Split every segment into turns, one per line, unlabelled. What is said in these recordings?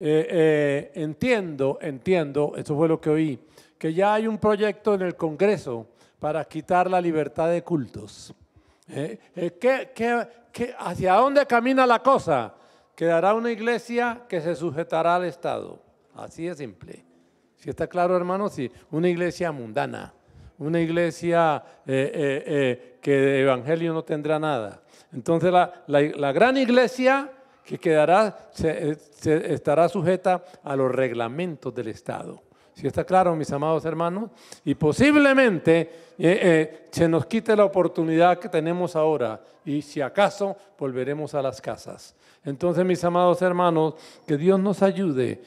entiendo, eso fue lo que oí, que ya hay un proyecto en el Congreso para quitar la libertad de cultos. ¿Hacia dónde camina la cosa? Quedará una iglesia que se sujetará al Estado. Así de simple. ¿Sí está claro, hermanos? Sí, una iglesia mundana, una iglesia que de evangelio no tendrá nada. Entonces la gran iglesia que quedará, estará sujeta a los reglamentos del Estado. ¿Sí está claro, mis amados hermanos? Y posiblemente se nos quite la oportunidad que tenemos ahora y si acaso volveremos a las casas. Entonces, mis amados hermanos, que Dios nos ayude.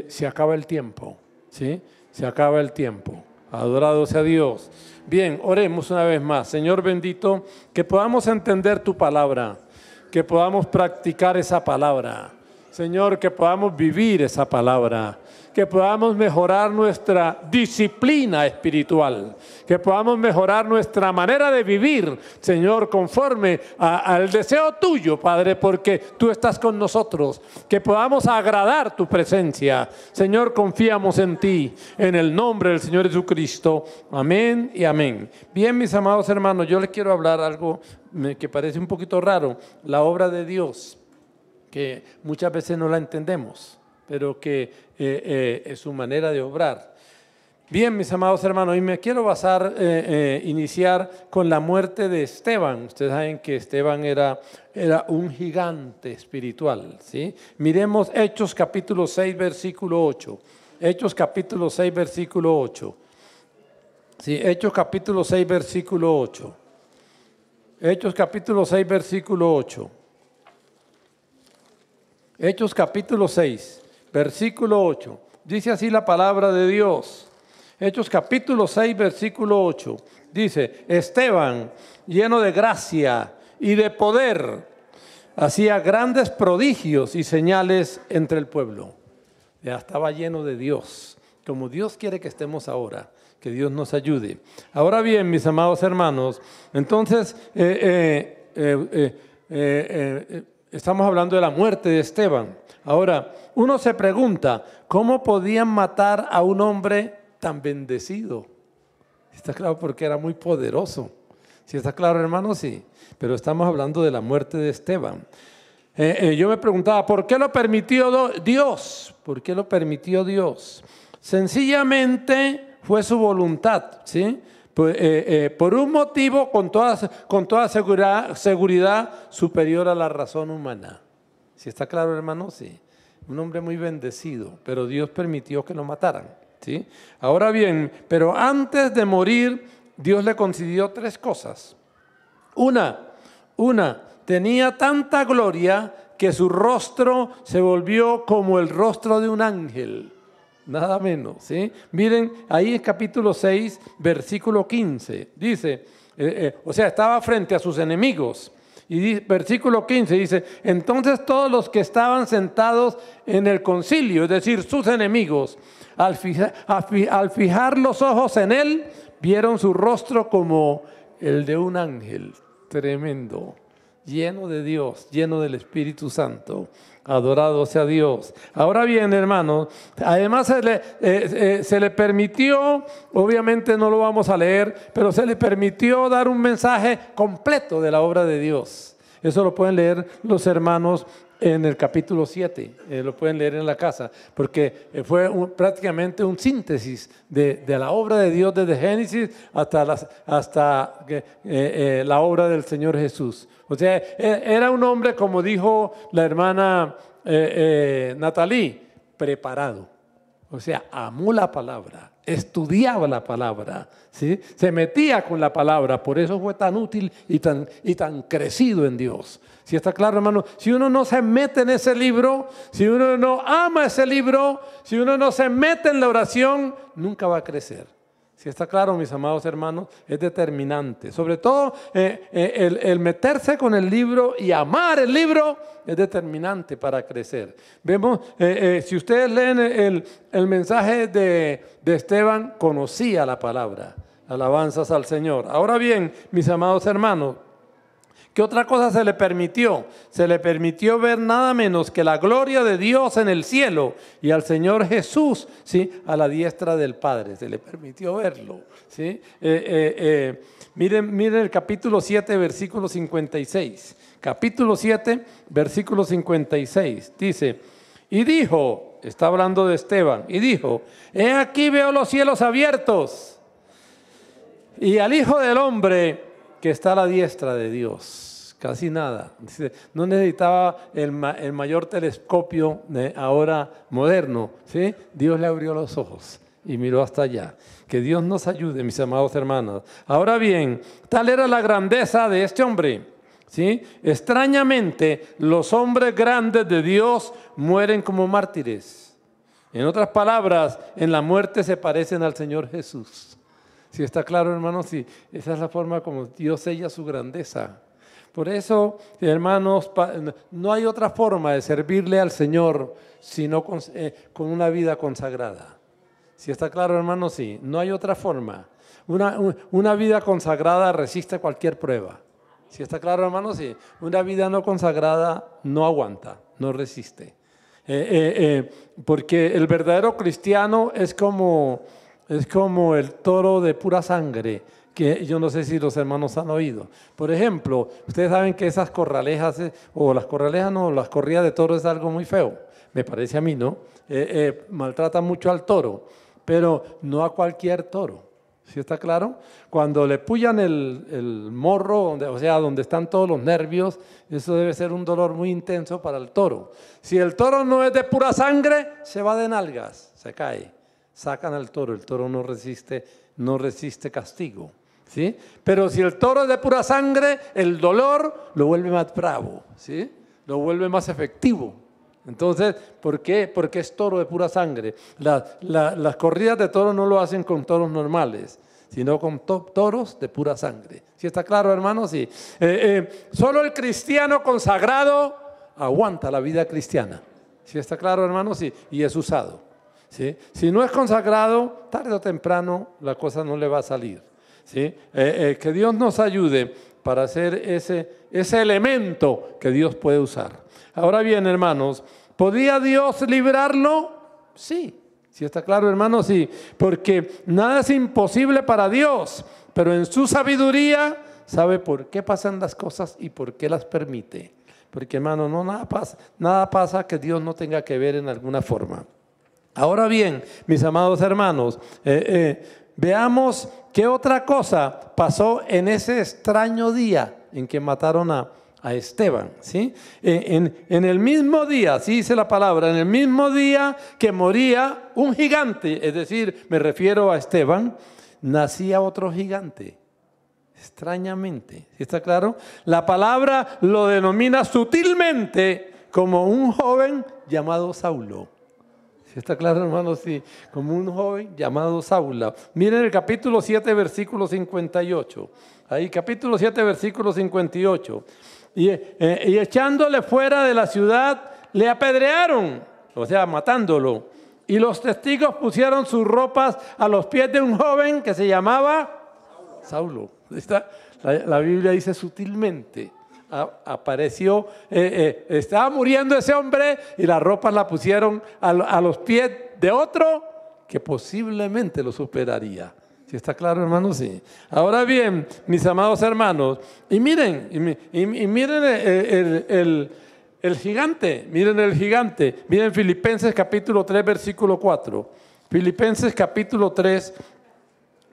Se acaba el tiempo, ¿sí? Se acaba el tiempo. Adorado sea Dios. Bien, oremos una vez más. Señor bendito, que podamos entender tu palabra, que podamos practicar esa palabra. Señor, que podamos vivir esa palabra, que podamos mejorar nuestra disciplina espiritual, que podamos mejorar nuestra manera de vivir, Señor, conforme al deseo tuyo, Padre, porque tú estás con nosotros, que podamos agradar tu presencia. Señor, confiamos en ti, en el nombre del Señor Jesucristo. Amén y amén. Bien, mis amados hermanos, yo les quiero hablar algo que parece un poquito raro, la obra de Dios, que muchas veces no la entendemos, pero que es su manera de obrar. Bien, mis amados hermanos, y me quiero iniciar con la muerte de Esteban. Ustedes saben que Esteban era un gigante espiritual, ¿sí? Miremos Hechos capítulo 6, versículo 8. Hechos capítulo 6, versículo 8. Sí, Hechos capítulo 6, versículo 8. Hechos capítulo 6, versículo 8. Hechos capítulo 6, versículo 8. Dice así la palabra de Dios. Hechos capítulo 6, versículo 8. Dice, Esteban, lleno de gracia y de poder, hacía grandes prodigios y señales entre el pueblo. Ya estaba lleno de Dios, como Dios quiere que estemos ahora. Que Dios nos ayude. Ahora bien, mis amados hermanos, entonces estamos hablando de la muerte de Esteban. Ahora, uno se pregunta, ¿cómo podían matar a un hombre tan bendecido? Está claro, porque era muy poderoso. ¿Sí está claro, hermano? Sí. Pero estamos hablando de la muerte de Esteban. Yo me preguntaba, ¿por qué lo permitió Dios? ¿Por qué lo permitió Dios? Sencillamente fue su voluntad, ¿sí? Por un motivo con toda seguridad superior a la razón humana. ¿Sí está claro, hermano? Sí. Un hombre muy bendecido, pero Dios permitió que lo mataran, ¿sí? Ahora bien, pero antes de morir, Dios le concedió tres cosas. Una, tenía tanta gloria que su rostro se volvió como el rostro de un ángel. Nada menos, ¿sí? Miren, ahí en capítulo 6, versículo 15, dice, o sea, estaba frente a sus enemigos. Y versículo 15 dice, entonces todos los que estaban sentados en el concilio, es decir, sus enemigos, al fijar los ojos en él, vieron su rostro como el de un ángel. Tremendo. Lleno de Dios, lleno del Espíritu Santo. Adorado sea Dios. Ahora bien, hermanos, además se le permitió, obviamente no lo vamos a leer, pero se le permitió dar un mensaje completo de la obra de Dios. Eso lo pueden leer los hermanos en el capítulo 7, lo pueden leer en la casa, porque fue prácticamente un síntesis de la obra de Dios desde Génesis hasta la obra del Señor Jesús. O sea, era un hombre, como dijo la hermana Natalie, preparado. O sea, amó la palabra, estudiaba la palabra, ¿sí? Se metía con la palabra, por eso fue tan útil y tan crecido en Dios. ¿Sí está claro, hermano? Si uno no se mete en ese libro, si uno no ama ese libro, si uno no se mete en la oración, nunca va a crecer. ¿Sí está claro, mis amados hermanos? Es determinante. Sobre todo, el meterse con el libro y amar el libro es determinante para crecer. Vemos, si ustedes leen el mensaje de Esteban, conocía la palabra. Alabanzas al Señor. Ahora bien, mis amados hermanos, ¿Qué otra cosa se le permitió? Se le permitió ver nada menos que la gloria de Dios en el cielo y al Señor Jesús, ¿sí?, a la diestra del Padre. Se le permitió verlo, ¿sí? Miren el capítulo 7, versículo 56. Capítulo 7, versículo 56. Dice, y dijo, está hablando de Esteban, y dijo, he aquí veo los cielos abiertos y al Hijo del Hombre que está a la diestra de Dios. Casi nada. Dice, no necesitaba el mayor telescopio ahora moderno, ¿sí? Dios le abrió los ojos y miró hasta allá. Que Dios nos ayude, mis amados hermanos. Ahora bien, tal era la grandeza de este hombre, ¿sí? Extrañamente, los hombres grandes de Dios mueren como mártires. En otras palabras, en la muerte se parecen al Señor Jesús. ¿Sí está claro, hermanos? Sí, esa es la forma como Dios sella su grandeza. Por eso, hermanos, no hay otra forma de servirle al Señor sino con una vida consagrada. ¿Sí está claro, hermanos? Sí, no hay otra forma. Una vida consagrada resiste cualquier prueba. ¿Sí está claro, hermanos? Sí, una vida no consagrada no aguanta, no resiste. Porque el verdadero cristiano es como el toro de pura sangre, que yo no sé si los hermanos han oído. Por ejemplo, ustedes saben que esas corralejas, o las corralejas no, las corridas de toros es algo muy feo, me parece a mí, ¿no? Maltratan mucho al toro, pero no a cualquier toro. ¿Sí está claro? Cuando le pullan el morro, donde están todos los nervios, eso debe ser un dolor muy intenso para el toro. Si el toro no es de pura sangre, se va de nalgas, se cae. Sacan al toro, el toro no resiste castigo, ¿sí? Pero si el toro es de pura sangre, el dolor lo vuelve más bravo, ¿sí? Lo vuelve más efectivo. Entonces, ¿por qué? Porque es toro de pura sangre. Las corridas de toros no lo hacen con toros normales, sino con toros de pura sangre. ¿Sí está claro, hermanos? Sí. Solo el cristiano consagrado aguanta la vida cristiana. ¿Sí está claro, hermanos? Sí. Y es usado. ¿Sí? Si no es consagrado, tarde o temprano la cosa no le va a salir, ¿sí? Que Dios nos ayude para hacer ese elemento que Dios puede usar. Ahora bien, hermanos, ¿podía Dios librarlo? Sí. ¿Sí está claro, hermanos? Sí. Porque nada es imposible para Dios, pero en su sabiduría sabe por qué pasan las cosas y por qué las permite. Porque, hermano, nada pasa que Dios no tenga que ver en alguna forma. Ahora bien, mis amados hermanos, veamos qué otra cosa pasó en ese extraño día en que mataron a Esteban, ¿sí? En el mismo día, sí dice la palabra, en el mismo día que moría un gigante, es decir, me refiero a Esteban, nacía otro gigante. Extrañamente, ¿sí está claro? La palabra lo denomina sutilmente como un joven llamado Saulo. ¿Está claro, hermanos? Sí, como un joven llamado Saulo. Miren el capítulo 7, versículo 58. Ahí, capítulo 7, versículo 58. Y echándole fuera de la ciudad, le apedrearon, o sea, matándolo. Y los testigos pusieron sus ropas a los pies de un joven que se llamaba Saulo. La Biblia dice sutilmente. Apareció, estaba muriendo ese hombre y las ropas la pusieron a los pies de otro que posiblemente lo superaría. ¿Sí está claro, hermanos? Sí. Ahora bien, mis amados hermanos, y miren el gigante, miren Filipenses capítulo 3, versículo 4. Filipenses capítulo 3,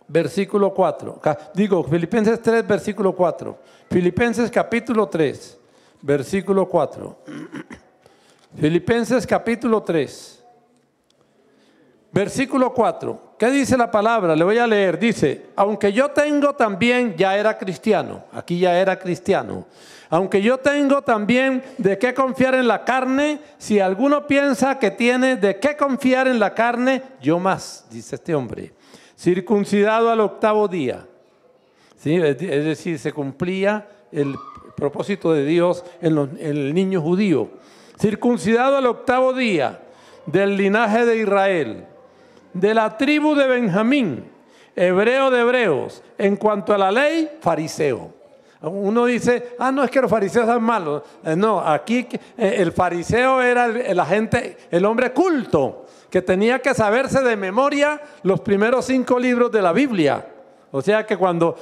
versículo 4. Filipenses 3, versículo 4. Filipenses capítulo 3, versículo 4. Filipenses capítulo 3, versículo 4. ¿Qué dice la palabra? Le voy a leer. Dice, aunque yo tengo también, ya era cristiano. Aquí ya era cristiano. Aunque yo tengo también de qué confiar en la carne, si alguno piensa que tiene de qué confiar en la carne, yo más, dice este hombre. Circuncidado al 8º día. ¿Sí? Es decir, se cumplía el propósito de Dios en el niño judío. Circuncidado al 8º día, del linaje de Israel, de la tribu de Benjamín, hebreo de hebreos, en cuanto a la ley, fariseo. Uno dice, no, es que los fariseos son malos. No, aquí el fariseo era el hombre culto, que tenía que saberse de memoria los primeros 5 libros de la Biblia. O sea que cuando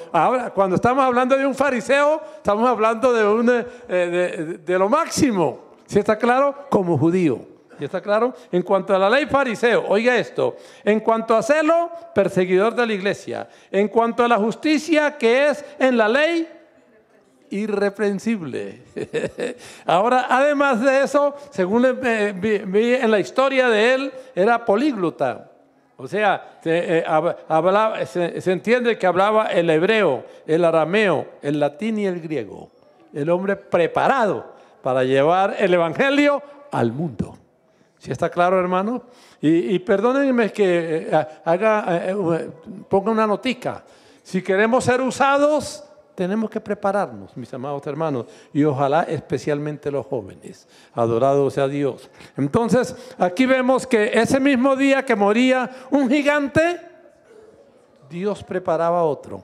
estamos hablando de un fariseo, estamos hablando de lo máximo. ¿Sí está claro? Como judío. ¿Sí está claro? En cuanto a la ley, fariseo, oiga esto. En cuanto a celo, perseguidor de la iglesia. En cuanto a la justicia que es en la ley, irreprensible. Ahora, además de eso, según vi en la historia de él, era políglota. O sea, se entiende que hablaba el hebreo, el arameo, el latín y el griego. El hombre preparado para llevar el evangelio al mundo. ¿Sí está claro, hermano? Y perdónenme que ponga una notica. Si queremos ser usados, tenemos que prepararnos, mis amados hermanos, y ojalá especialmente los jóvenes. Adorado sea Dios. Entonces, aquí vemos que ese mismo día que moría un gigante, Dios preparaba otro.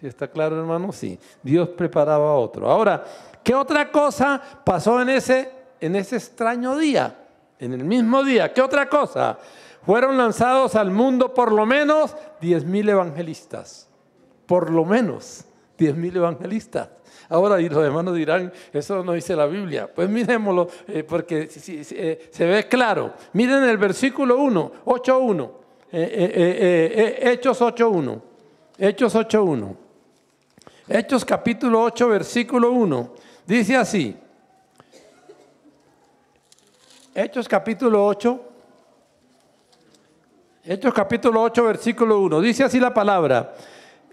¿Sí está claro, hermano? Sí, Dios preparaba otro. Ahora, ¿qué otra cosa pasó en ese extraño día? En el mismo día, ¿qué otra cosa? Fueron lanzados al mundo por lo menos 10,000 evangelistas. Por lo menos 10,000 evangelistas. Ahora, y los hermanos dirán, eso no dice la Biblia. Pues miremoslo, porque se ve claro. Miren el versículo 1, 8:1. Hechos 8:1. Hechos 8:1. Hechos capítulo 8, versículo 1. Dice así. Hechos capítulo 8. Hechos capítulo 8, versículo 1. Dice así la palabra.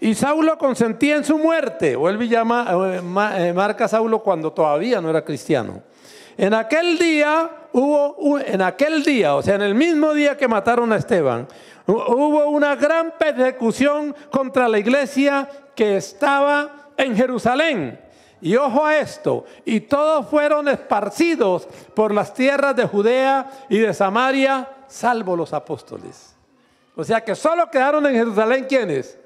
Y Saulo consentía en su muerte. Vuelve y marca Saulo cuando todavía no era cristiano. En aquel día, o sea, en el mismo día que mataron a Esteban, hubo una gran persecución contra la iglesia que estaba en Jerusalén. Y ojo a esto, y todos fueron esparcidos por las tierras de Judea y de Samaria, salvo los apóstoles. O sea que solo quedaron en Jerusalén, ¿quiénes?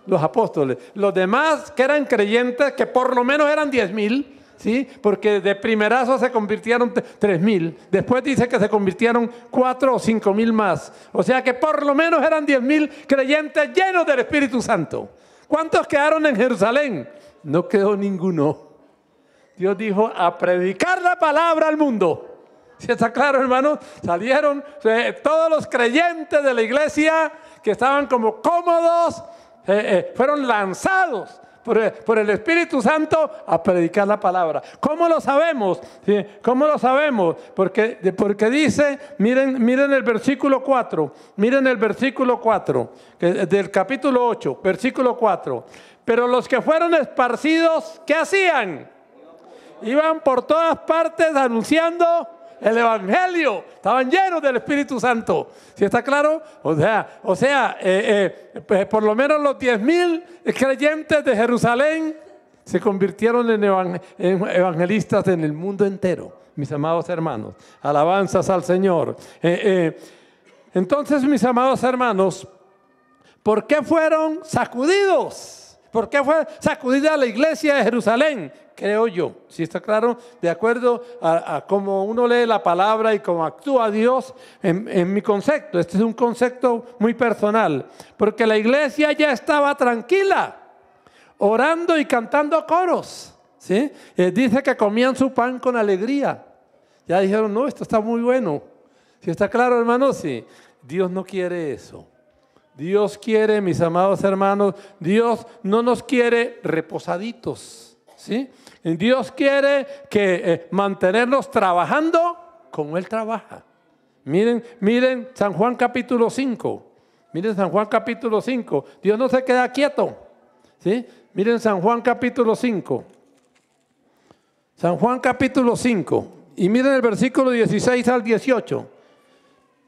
Los apóstoles. Los demás que eran creyentes, que por lo menos eran 10,000, ¿sí? Porque de primerazo se convirtieron 3,000. Después dice que se convirtieron 4 o 5,000 más. O sea que por lo menos eran 10,000 creyentes llenos del Espíritu Santo. ¿Cuántos quedaron en Jerusalén? No quedó ninguno. Dios dijo, a predicar la palabra al mundo. ¿Sí está claro, hermanos? Salieron todos los creyentes de la iglesia que estaban como cómodos, fueron lanzados por el Espíritu Santo a predicar la palabra. ¿Cómo lo sabemos? ¿Sí? ¿Cómo lo sabemos? Porque dice, miren el versículo 4, miren el versículo 4 del capítulo 8, versículo 4. Pero los que fueron esparcidos, ¿qué hacían? Iban por todas partes anunciando el evangelio. Estaban llenos del Espíritu Santo. ¿Sí está claro? O sea, por lo menos los 10,000 creyentes de Jerusalén se convirtieron en evangelistas en el mundo entero, mis amados hermanos. Alabanzas al Señor. Entonces, mis amados hermanos, ¿por qué fueron sacudidos? ¿Por qué fue sacudida la iglesia de Jerusalén? Creo yo, ¿sí está claro? De acuerdo a cómo uno lee la palabra y cómo actúa Dios en mi concepto. Este es un concepto muy personal. Porque la iglesia ya estaba tranquila, orando y cantando coros, ¿sí? Dice que comían su pan con alegría. Ya dijeron, no, esto está muy bueno. ¿Sí está claro, hermanos? Sí. Dios no quiere eso. Dios quiere, mis amados hermanos, Dios no nos quiere reposaditos, ¿sí? Dios quiere que mantenernos trabajando como Él trabaja. Miren San Juan capítulo 5. Miren San Juan capítulo 5. Dios no se queda quieto, ¿sí? Miren San Juan capítulo 5. San Juan capítulo 5. Y miren el versículo 16 al 18.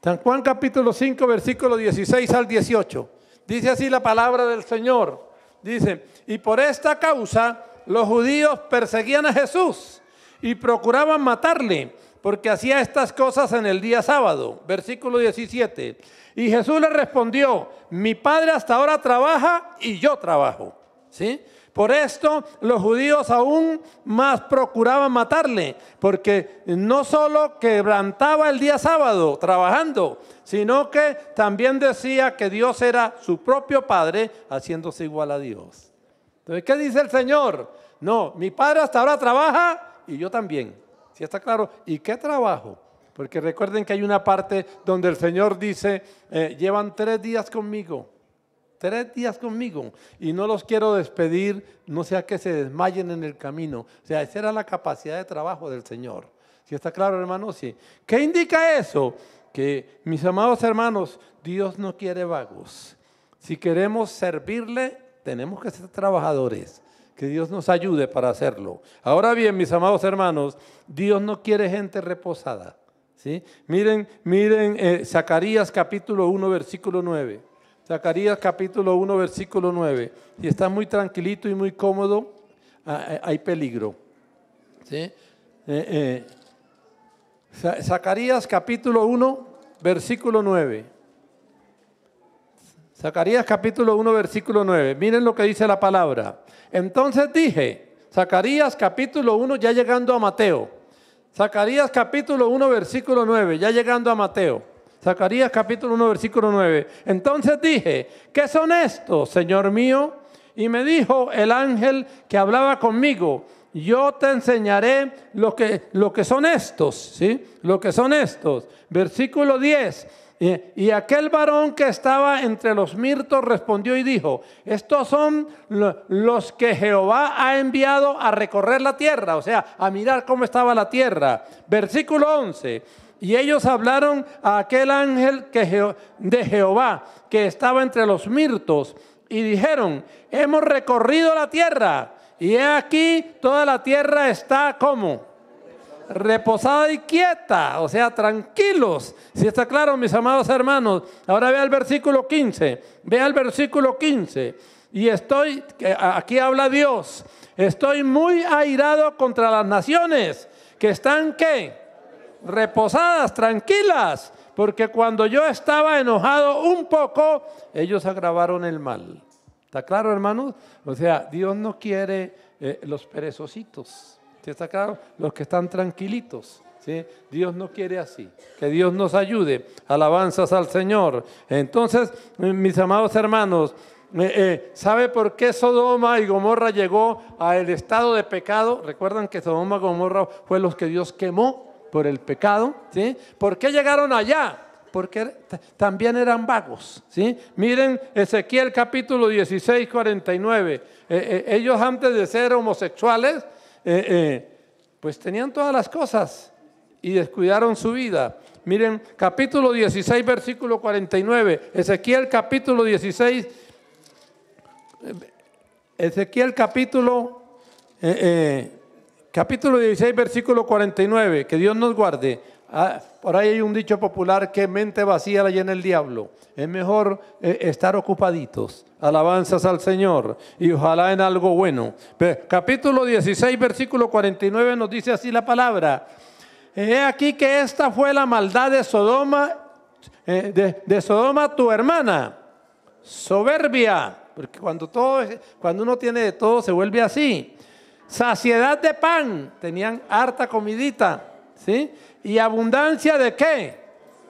San Juan capítulo 5, versículo 16 al 18. Dice así la palabra del Señor. Dice, y por esta causa los judíos perseguían a Jesús y procuraban matarle, porque hacía estas cosas en el día sábado. Versículo 17. Y Jesús le respondió, mi Padre hasta ahora trabaja y yo trabajo. ¿Sí? Por esto los judíos aún más procuraban matarle, porque no solo quebrantaba el día sábado trabajando, sino que también decía que Dios era su propio Padre, haciéndose igual a Dios. Entonces, ¿qué dice el Señor? No, mi Padre hasta ahora trabaja y yo también. ¿Sí está claro? ¿Y qué trabajo? Porque recuerden que hay una parte donde el Señor dice, llevan 3 días conmigo. 3 días conmigo y no los quiero despedir, no sea que se desmayen en el camino. O sea, esa era la capacidad de trabajo del Señor. ¿Sí está claro, hermanos? Sí. ¿Qué indica eso? Que, mis amados hermanos, Dios no quiere vagos. Si queremos servirle, tenemos que ser trabajadores. Que Dios nos ayude para hacerlo. Ahora bien, mis amados hermanos, Dios no quiere gente reposada. ¿Sí? Miren, Zacarías capítulo 1, versículo 9. Zacarías capítulo 1, versículo 9. Si está muy tranquilito y muy cómodo, hay peligro. ¿Sí? Zacarías capítulo 1, versículo 9. Zacarías capítulo 1, versículo 9. Miren lo que dice la palabra. Entonces dije, Zacarías capítulo 1, ya llegando a Mateo. Zacarías capítulo 1, versículo 9, ya llegando a Mateo. Zacarías capítulo 1, versículo 9. Entonces dije, ¿qué son estos, Señor mío? Y me dijo el ángel que hablaba conmigo, yo te enseñaré lo que son estos, ¿sí? Lo que son estos. Versículo 10. Y aquel varón que estaba entre los mirtos respondió y dijo, estos son los que Jehová ha enviado a recorrer la tierra, o sea, a mirar cómo estaba la tierra. Versículo 11. Y ellos hablaron a aquel ángel de Jehová que estaba entre los mirtos y dijeron, hemos recorrido la tierra y he aquí toda la tierra está como reposada y quieta, o sea, tranquilos. Si está claro, mis amados hermanos. Ahora vea el versículo 15, vea el versículo 15. Y aquí habla Dios, estoy muy airado contra las naciones que están, ¿qué? Reposadas, tranquilas, porque cuando yo estaba enojado un poco, ellos agravaron el mal. ¿Está claro, hermanos? O sea, Dios no quiere los perezositos. ¿Sí está claro? Los que están tranquilitos. ¿Sí? Dios no quiere así. Que Dios nos ayude. Alabanzas al Señor. Entonces, mis amados hermanos, ¿sabe por qué Sodoma y Gomorra llegó al estado de pecado? Recuerdan que Sodoma y Gomorra fue los que Dios quemó por el pecado, ¿sí? ¿Por qué llegaron allá? Porque también eran vagos, ¿sí? Miren Ezequiel capítulo 16, 49. Ellos antes de ser homosexuales, pues tenían todas las cosas y descuidaron su vida. Miren capítulo 16, versículo 49. Ezequiel capítulo 16, capítulo 16, versículo 49, que Dios nos guarde. Por ahí hay un dicho popular que mente vacía la llena el diablo. Es mejor estar ocupaditos. Alabanzas al Señor y ojalá en algo bueno. Capítulo 16, versículo 49 nos dice así la palabra. He aquí que esta fue la maldad de Sodoma, de Sodoma tu hermana, soberbia, porque cuando uno tiene de todo se vuelve así. Saciedad de pan, tenían harta comidita, ¿sí? Y abundancia de ¿qué?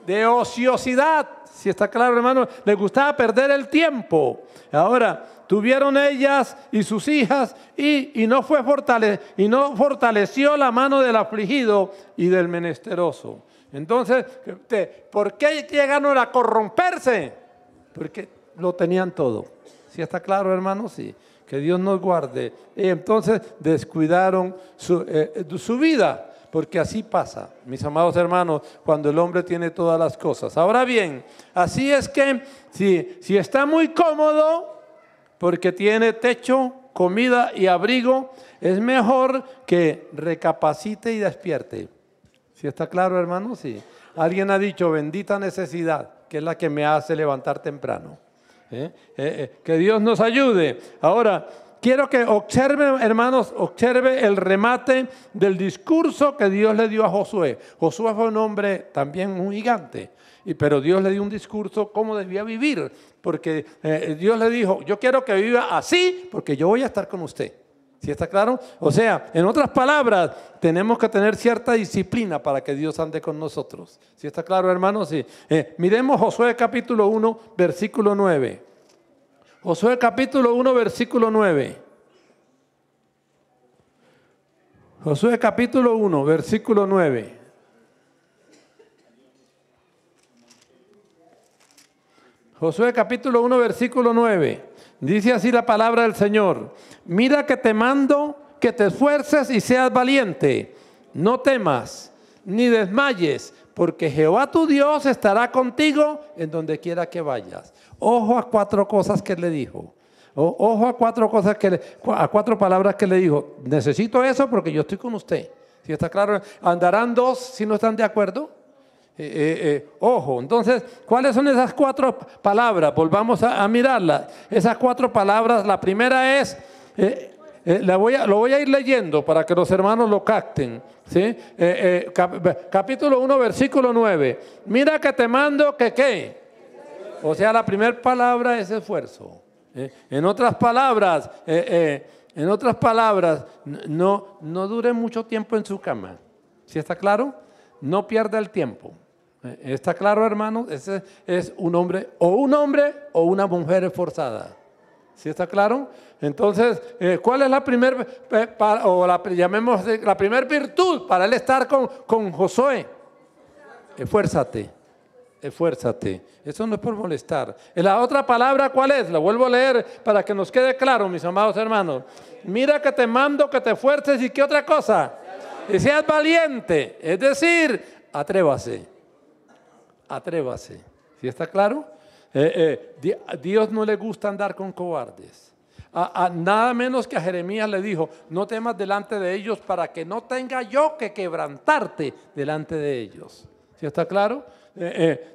De ociosidad. Si está claro, hermano, les gustaba perder el tiempo. Ahora, tuvieron ellas y sus hijas y no fortaleció la mano del afligido y del menesteroso. Entonces, ¿por qué llegaron a corromperse? Porque lo tenían todo. ¿Sí está claro, hermano? Sí. Que Dios nos guarde. Y entonces descuidaron su vida. Porque así pasa, mis amados hermanos, cuando el hombre tiene todas las cosas. Ahora bien, así es que si está muy cómodo, porque tiene techo, comida y abrigo, es mejor que recapacite y despierte. ¿Sí está claro, hermano? Sí. Alguien ha dicho, bendita necesidad, que es la que me hace levantar temprano. Que Dios nos ayude. Ahora, quiero que observen, hermanos, observe el remate del discurso que Dios le dio a Josué. Josué fue un hombre también un gigante. Pero Dios le dio un discurso cómo debía vivir, porque Dios le dijo, yo quiero que viva así, porque yo voy a estar con usted. ¿Sí está claro? O sea, en otras palabras, tenemos que tener cierta disciplina para que Dios ande con nosotros. ¿Sí está claro, hermanos? Sí. Miremos Josué capítulo 1, versículo 9. Josué capítulo 1, versículo 9. Josué capítulo 1, versículo 9. Josué capítulo 1, versículo 9. Dice así la palabra del Señor. Mira que te mando que te esfuerces y seas valiente. No temas ni desmayes, porque Jehová tu Dios estará contigo en donde quiera que vayas. Ojo a 4 cosas que le dijo. Ojo a 4 cosas a 4 palabras que le dijo. Necesito eso porque yo estoy con usted. ¿Sí está claro? ¿Andarán 2 si no están de acuerdo? Ojo, entonces, ¿cuáles son esas 4 palabras? Volvamos a mirarlas. Esas 4 palabras, la primera es, lo voy a ir leyendo para que los hermanos lo capten. ¿Sí? Capítulo 1, versículo 9. Mira que te mando que ¿qué? O sea, la primera palabra es esfuerzo. En otras palabras, no dure mucho tiempo en su cama. ¿Sí está claro? No pierda el tiempo. ¿Está claro, hermanos? Ese es un hombre o una mujer esforzada. ¿Sí está claro? Entonces, ¿cuál es la primera la primera virtud para él estar con Josué? Esfuérzate. Esfuérzate. Eso no es por molestar. La otra palabra, ¿cuál es? La vuelvo a leer para que nos quede claro, mis amados hermanos. Mira que te mando que te esfuerces y ¿qué otra cosa? Y seas valiente. Es decir, atrévase. Atrévase. ¿Sí está claro? A Dios no le gusta andar con cobardes. Nada menos que a Jeremías le dijo, no temas delante de ellos para que no tenga yo que quebrantarte delante de ellos. ¿Sí está claro?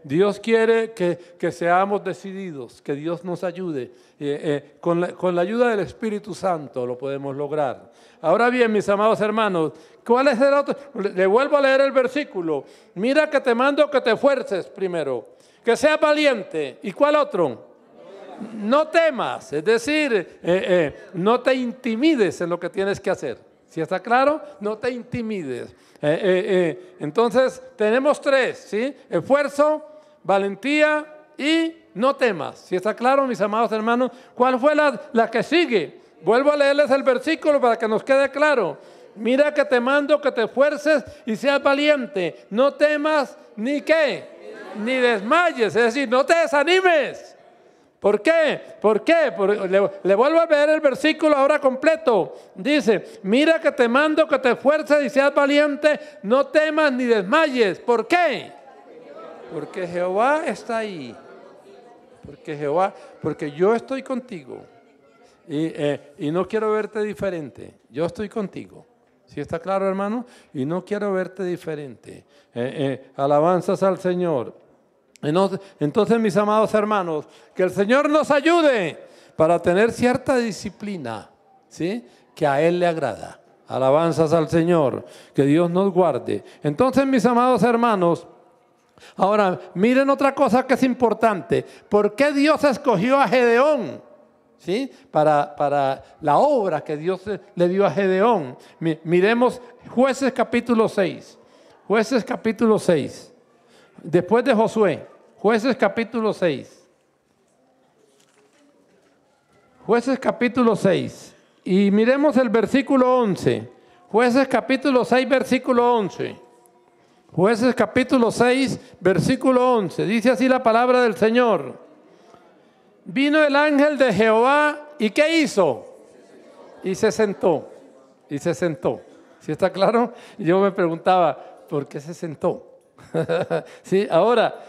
Dios quiere que seamos decididos, que Dios nos ayude. Con la ayuda del Espíritu Santo lo podemos lograr. Ahora bien, mis amados hermanos, ¿cuál es el otro? Le vuelvo a leer el versículo. Mira que te mando que te esfuerces primero, que seas valiente. ¿Y cuál otro? No temas, es decir, no te intimides en lo que tienes que hacer. ¿Sí está claro? No te intimides. Entonces, tenemos 3, ¿sí? Esfuerzo, valentía y no temas. ¿Sí está claro, mis amados hermanos? ¿Cuál fue la que sigue? Vuelvo a leerles el versículo para que nos quede claro. Mira que te mando que te esfuerces y seas valiente. No temas ni qué, ni desmayes. Es decir, no te desanimes. ¿Por qué? ¿Por qué? Le vuelvo a leer el versículo ahora completo. Dice, mira que te mando que te esfuerces y seas valiente, no temas ni desmayes. ¿Por qué? Porque Jehová está ahí. Porque yo estoy contigo. Y no quiero verte diferente. Yo estoy contigo. ¿Sí está claro, hermano? Y no quiero verte diferente. Alabanzas al Señor. Entonces, mis amados hermanos, que el Señor nos ayude para tener cierta disciplina, ¿sí? Que a Él le agrada. Alabanzas al Señor, que Dios nos guarde. Entonces, mis amados hermanos, ahora miren otra cosa que es importante. ¿Por qué Dios escogió a Gedeón? ¿Sí? Para la obra que Dios le dio a Gedeón. Miremos Jueces capítulo 6. Jueces capítulo 6. Después de Josué, Jueces capítulo 6. Jueces capítulo 6. Y miremos el versículo 11. Jueces capítulo 6, versículo 11. Jueces capítulo 6, versículo 11. Dice así la palabra del Señor. Vino el ángel de Jehová y ¿qué hizo? Y se sentó. Y se sentó. ¿Sí está claro? Y yo me preguntaba, ¿por qué se sentó? Sí, ahora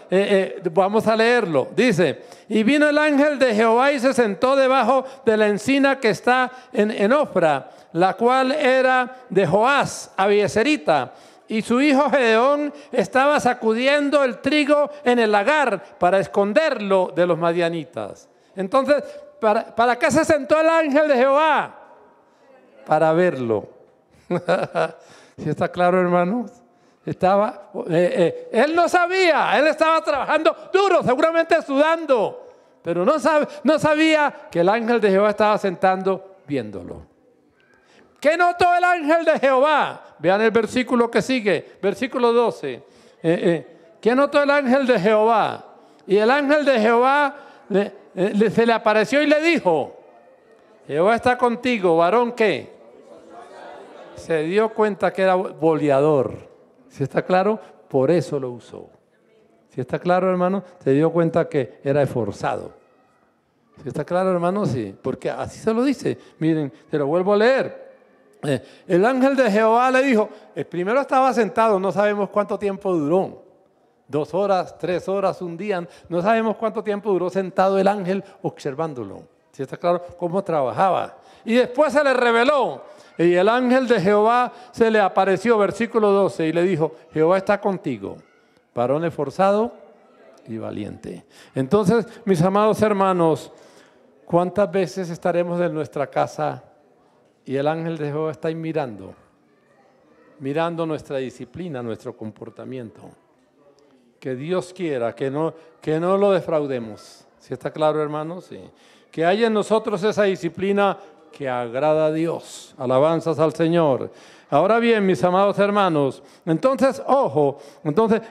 vamos a leerlo. Dice, y vino el ángel de Jehová y se sentó debajo de la encina que está en Ofra, la cual era de Joás, abieserita. Y su hijo Gedeón estaba sacudiendo el trigo en el lagar para esconderlo de los madianitas. Entonces, ¿para qué se sentó el ángel de Jehová? Para verlo. ¿Sí está claro, hermanos? Él no sabía, él estaba trabajando duro, seguramente sudando, pero no sabía que el ángel de Jehová estaba sentando viéndolo. ¿Qué notó el ángel de Jehová? Vean el versículo que sigue, versículo 12. ¿Qué notó el ángel de Jehová? Y el ángel de Jehová se le apareció y le dijo: Jehová está contigo, varón ¿qué? Se dio cuenta que era boleador. ¿Sí está claro? Por eso lo usó. ¿Sí está claro, hermano? Se dio cuenta que era esforzado. ¿Sí está claro, hermano? Sí, porque así se lo dice. Miren, se lo vuelvo a leer. El ángel de Jehová le dijo, el primero estaba sentado, no sabemos cuánto tiempo duró. 2 horas, 3 horas, un día. No sabemos cuánto tiempo duró sentado el ángel observándolo. ¿Sí está claro? Cómo trabajaba. Y después se le reveló. Y el ángel de Jehová se le apareció, versículo 12, y le dijo: Jehová está contigo, varón esforzado y valiente. Entonces, mis amados hermanos, ¿cuántas veces estaremos en nuestra casa y el ángel de Jehová está ahí mirando nuestra disciplina, nuestro comportamiento? Que Dios quiera que no lo defraudemos. ¿Sí está claro, hermanos? Sí. Que haya en nosotros esa disciplina que agrada a Dios. Alabanzas al Señor. Ahora bien, mis amados hermanos, entonces, ojo,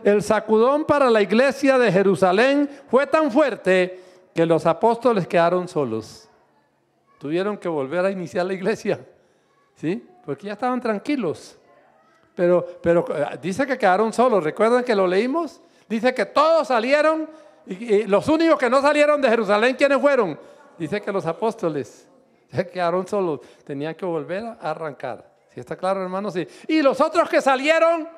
el sacudón para la iglesia de Jerusalén fue tan fuerte que los apóstoles quedaron solos. Tuvieron que volver a iniciar la iglesia, ¿sí? Porque ya estaban tranquilos. Pero dice que quedaron solos. ¿Recuerdan que lo leímos? Dice que todos salieron y los únicos que no salieron de Jerusalén, ¿quiénes fueron? Dice que los apóstoles. Se quedaron solos, tenían que volver a arrancar. ¿Sí está claro, hermanos? Sí. Y los otros que salieron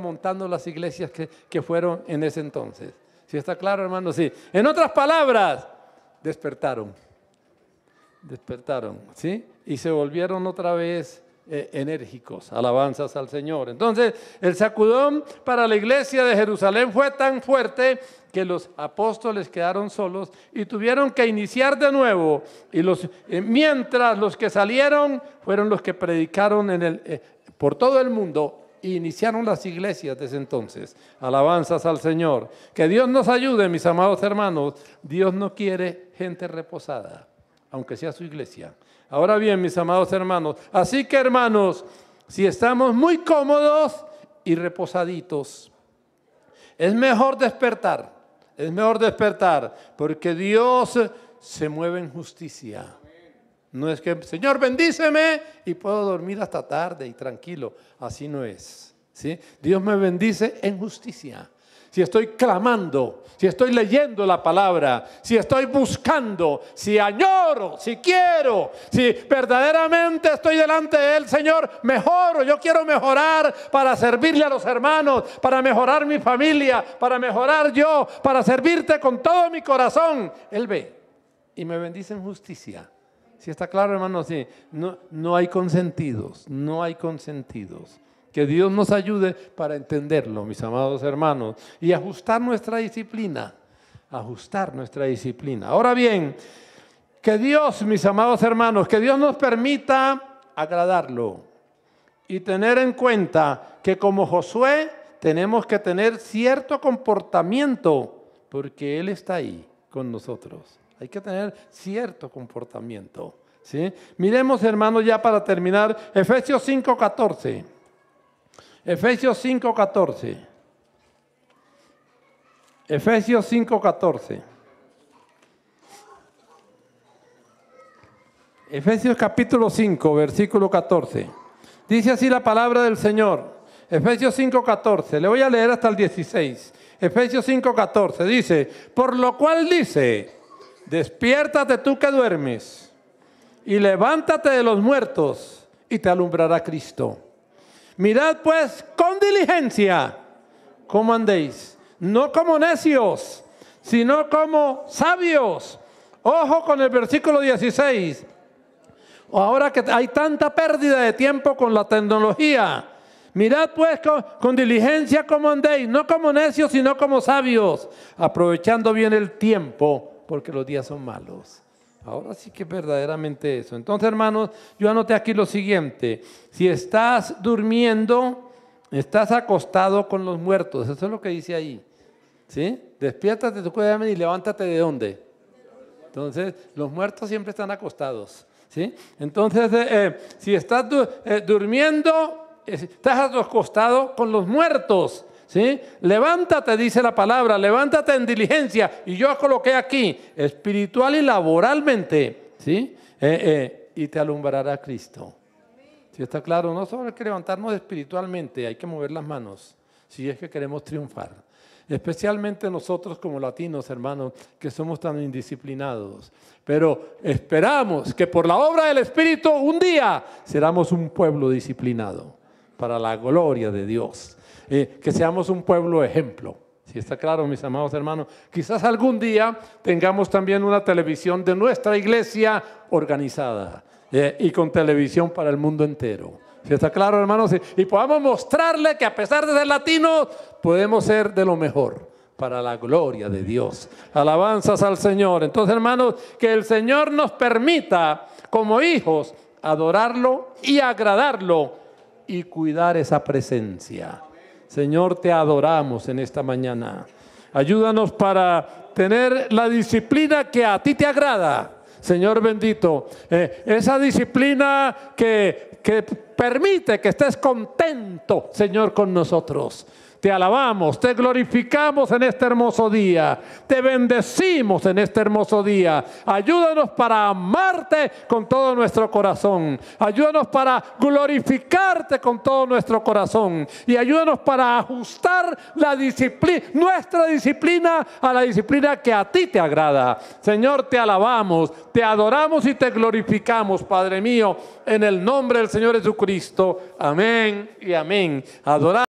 montando las iglesias que fueron en ese entonces. ¿Sí está claro, hermanos? Sí. En otras palabras, despertaron, ¿sí? Y se volvieron otra vez enérgicos. Alabanzas al Señor. Entonces, el sacudón para la iglesia de Jerusalén fue tan fuerte que los apóstoles quedaron solos y tuvieron que iniciar de nuevo. Y mientras los que salieron fueron los que predicaron por todo el mundo e iniciaron las iglesias desde entonces. Alabanzas al Señor. Que Dios nos ayude, mis amados hermanos. Dios no quiere gente reposada, aunque sea su iglesia. Ahora bien, mis amados hermanos, así que hermanos, si estamos muy cómodos y reposaditos, es mejor despertar, porque Dios se mueve en justicia. No es que, Señor, bendíceme y puedo dormir hasta tarde y tranquilo. Así no es, ¿sí? Dios me bendice en justicia. Si estoy clamando, si estoy leyendo la palabra, si estoy buscando, si añoro, si quiero, si verdaderamente estoy delante de Él, Señor, mejoro. Yo quiero mejorar para servirle a los hermanos, para mejorar mi familia, para mejorar yo, para servirte con todo mi corazón. Él ve y me bendice en justicia. ¿Sí está claro, hermanos? Sí. No hay consentidos, no hay consentidos. Que Dios nos ayude para entenderlo, mis amados hermanos, y ajustar nuestra disciplina. Ahora bien, que Dios, mis amados hermanos, que Dios nos permita agradarlo y tener en cuenta que como Josué tenemos que tener cierto comportamiento porque Él está ahí con nosotros. Hay que tener cierto comportamiento, ¿sí? Miremos, hermanos, ya para terminar, Efesios 5:14. Efesios 5:14. Efesios 5:14. Efesios capítulo 5, versículo 14. Dice así la palabra del Señor. Efesios 5:14. Le voy a leer hasta el 16. Efesios 5:14 dice: por lo cual dice, despiértate tú que duermes, y levántate de los muertos, y te alumbrará Cristo. Mirad pues con diligencia cómo andéis, no como necios, sino como sabios. Ojo con el versículo 16. Ahora que hay tanta pérdida de tiempo con la tecnología, mirad pues con diligencia cómo andéis, no como necios, sino como sabios, aprovechando bien el tiempo, porque los días son malos. Ahora sí que es verdaderamente eso. Entonces, hermanos, yo anoté aquí lo siguiente. Si estás durmiendo, Estás acostado con los muertos. Eso es lo que dice ahí. ¿Sí? Despiértate tu cama y levántate ¿de dónde? Entonces, los muertos siempre están acostados. ¿Sí? Entonces, si estás durmiendo, estás acostado con los muertos. ¿Sí? Levántate, dice la palabra, levántate en diligencia. Y yo coloqué aquí, espiritual y laboralmente. ¿Sí? Y te alumbrará Cristo. ¿Sí está claro? No solo hay que levantarnos espiritualmente, hay que mover las manos, si es que queremos triunfar. Especialmente nosotros como latinos, hermanos, que somos tan indisciplinados. Pero esperamos que por la obra del Espíritu un día seramos un pueblo disciplinado para la gloria de Dios. Que seamos un pueblo ejemplo. ¿Sí está claro, mis amados hermanos? Quizás algún día tengamos también una televisión de nuestra iglesia organizada. Y con televisión para el mundo entero. ¿Sí está claro, hermanos? Y podamos mostrarle que a pesar de ser latinos, podemos ser de lo mejor para la gloria de Dios. Alabanzas al Señor. Entonces, hermanos, que el Señor nos permita, como hijos, adorarlo y agradarlo y cuidar esa presencia. Señor, te adoramos en esta mañana. Ayúdanos para tener la disciplina que a ti te agrada. Señor bendito, esa disciplina que permite que estés contento, Señor, con nosotros. Te alabamos, te glorificamos en este hermoso día, te bendecimos en este hermoso día. Ayúdanos para amarte con todo nuestro corazón. Ayúdanos para glorificarte con todo nuestro corazón. Y ayúdanos para ajustar la disciplina, nuestra disciplina a la disciplina que a ti te agrada. Señor, te alabamos, te adoramos y te glorificamos, Padre mío, en el nombre del Señor Jesucristo. Amén y amén. Adoramos.